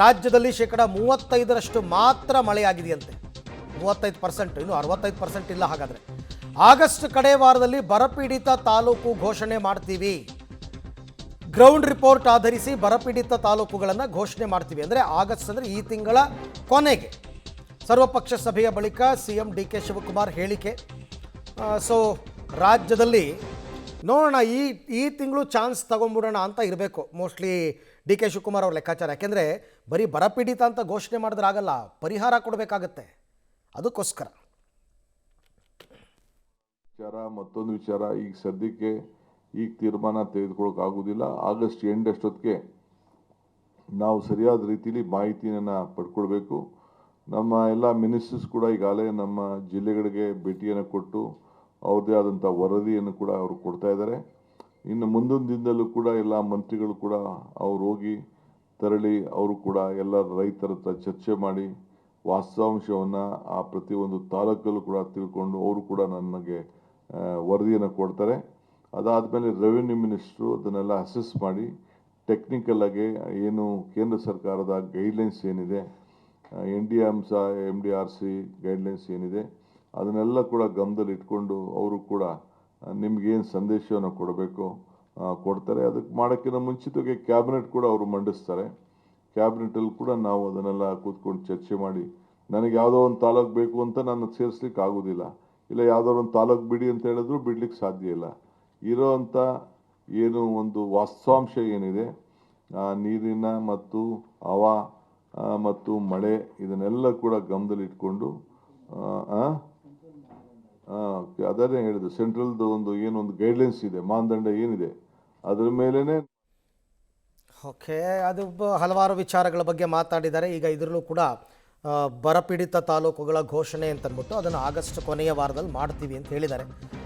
ರಾಜ್ಯದಲ್ಲಿ ಶೇಕಡ 35ರಷ್ಟು ಮಾತ್ರ ಮಳೆಯಾಗಿದೆಯಂತೆ. 35%, ಇನ್ನು 65% ಇಲ್ಲ. ಹಾಗಾದರೆ ಆಗಸ್ಟ್ ಕಡೆ ವಾರದಲ್ಲಿ ಬರಪೀಡಿತ ತಾಲೂಕು ಘೋಷಣೆ ಮಾಡ್ತೀವಿ. ಗ್ರೌಂಡ್ ರಿಪೋರ್ಟ್ ಆಧರಿಸಿ ಬರಪೀಡಿತ ತಾಲೂಕುಗಳನ್ನು ಘೋಷಣೆ ಮಾಡ್ತೀವಿ. ಅಂದರೆ ಆಗಸ್ಟ್ ಅಂದರೆ ಈ ತಿಂಗಳ ಕೊನೆಗೆ. ಸರ್ವಪಕ್ಷ ಸಭೆಯ ಬಳಿಕ ಸಿಎಂ ಡಿ ಕೆ ಶಿವಕುಮಾರ್ ಹೇಳಿಕೆ. ಸೊ ರಾಜ್ಯದಲ್ಲಿ ನೋಡೋಣ, ಈ ತಿಂಗಳು ಚಾನ್ಸ್ ತಗೊಂಡ್ಬಿಡೋಣ ಅಂತ ಇರಬೇಕು ಮೋಸ್ಟ್ಲಿ ಡಿ ಕೆ ಶಿವಕುಮಾರ್ ಅವ್ರ ಲೆಕ್ಕಾಚಾರ. ಯಾಕೆಂದರೆ ಬರೀ ಬರಪೀಡಿತ ಅಂತ ಘೋಷಣೆ ಮಾಡಿದ್ರೆ ಆಗಲ್ಲ, ಪರಿಹಾರ ಕೊಡಬೇಕಾಗತ್ತೆ. ಅದಕ್ಕೋಸ್ಕರ ವಿಚಾರ ಮತ್ತೊಂದು ವಿಚಾರ, ಈಗ ಸದ್ಯಕ್ಕೆ ಈಗ ತೀರ್ಮಾನ ತೆಗೆದುಕೊಳ್ಳೋಕ್ಕಾಗೋದಿಲ್ಲ. ಆಗಸ್ಟ್ ಎಂಡ್ ಅಷ್ಟೊತ್ತಿಗೆ ನಾವು ಸರಿಯಾದ ರೀತಿಯಲ್ಲಿ ಮಾಹಿತಿಯನ್ನು ಪಡ್ಕೊಳ್ಬೇಕು. ನಮ್ಮ ಎಲ್ಲ ಮಿನಿಸ್ಟರ್ಸ್ ಕೂಡ ಈಗಾಗಲೇ ನಮ್ಮ ಜಿಲ್ಲೆಗಳಿಗೆ ಭೇಟಿಯನ್ನು ಕೊಟ್ಟು ಅವ್ರದ್ದೇ ಆದಂಥ ವರದಿಯನ್ನು ಕೂಡ ಅವರು ಕೊಡ್ತಾ ಇದ್ದಾರೆ. ಇನ್ನು ಮುಂದೊಂದು ದಿನದಲ್ಲೂ ಕೂಡ ಎಲ್ಲ ಮಂತ್ರಿಗಳು ಕೂಡ ಅವ್ರು ಹೋಗಿ ತೆರಳಿ ಅವರು ಕೂಡ ಎಲ್ಲ ರೈತರ ಹತ್ರ ಚರ್ಚೆ ಮಾಡಿ ವಾಸ್ತವಾಂಶವನ್ನು ಆ ಪ್ರತಿಯೊಂದು ತಾಲೂಕಲ್ಲೂ ಕೂಡ ತಿಳ್ಕೊಂಡು ಅವರು ಕೂಡ ನನಗೆ ವರದಿಯನ್ನು ಕೊಡ್ತಾರೆ. ಅದಾದಮೇಲೆ ರೆವಿನ್ಯೂ ಮಿನಿಸ್ಟ್ರು ಅದನ್ನೆಲ್ಲ ಅಸೆಸ್ ಮಾಡಿ ಟೆಕ್ನಿಕಲಾಗಿ ಏನು ಕೇಂದ್ರ ಸರ್ಕಾರದ ಗೈಡ್ಲೈನ್ಸ್ ಏನಿದೆ, MDRC ಗೈಡ್ಲೈನ್ಸ್ ಏನಿದೆ ಅದನ್ನೆಲ್ಲ ಕೂಡ ಗಮನದಲ್ಲಿ ಇಟ್ಕೊಂಡು ಅವರು ಕೂಡ ನಿಮಗೇನು ಸಂದೇಶವನ್ನು ಕೊಡ್ತಾರೆ. ಅದಕ್ಕೆ ಮಾಡೋಕ್ಕಿಂತ ಮುಂಚಿತವಾಗಿ ಕ್ಯಾಬಿನೆಟ್ ಕೂಡ ಅವರು ಮಂಡಿಸ್ತಾರೆ. ಕ್ಯಾಬಿನೆಟಲ್ಲಿ ಕೂಡ ನಾವು ಅದನ್ನೆಲ್ಲ ಕೂತ್ಕೊಂಡು ಚರ್ಚೆ ಮಾಡಿ, ನನಗೆ ಯಾವುದೋ ಒಂದು ತಾಲೂಕು ಬೇಕು ಅಂತ ನಾನು ಸೇರಿಸ್ಲಿಕ್ಕೆ ಆಗೋದಿಲ್ಲ, ಇಲ್ಲ ಯಾವುದೋ ಒಂದು ತಾಲೂಕು ಬಿಡಿ ಅಂತ ಹೇಳಿದ್ರು ಬಿಡ್ಲಿಕ್ಕೆ ಸಾಧ್ಯ ಇಲ್ಲ. ಇರೋವಂಥ ಏನು ಒಂದು ವಾಸ್ತವಾಂಶ ಏನಿದೆ, ನೀರಿನ ಮತ್ತು ಹವಾ ಮತ್ತು ಮಳೆ ಇದನ್ನೆಲ್ಲ ಕೂಡ ಗಮನದಲ್ಲಿ ಇಟ್ಕೊಂಡು ಅದನ್ನೇ ಹೇಳಿದೆ, ಸೆಂಟ್ರಲ್ದು ಒಂದು ಗೈಡ್ಲೈನ್ಸ್ ಇದೆ, ಮಾನದಂಡ ಏನಿದೆ ಅದರ ಮೇಲೇ. ಓಕೆ, ಅದು ಹಲವಾರು ವಿಚಾರಗಳ ಬಗ್ಗೆ ಮಾತಾಡಿದ್ದಾರೆ. ಈಗ ಇದರಲ್ಲೂ ಕೂಡ ಬರಪೀಡಿತ ತಾಲೂಕುಗಳ ಘೋಷಣೆ ಅಂತಂದ್ಬಿಟ್ಟು ಅದನ್ನು ಆಗಸ್ಟ್ ಕೊನೆಯ ವಾರದಲ್ಲಿ ಮಾಡ್ತೀವಿ ಅಂತ ಹೇಳಿದ್ದಾರೆ.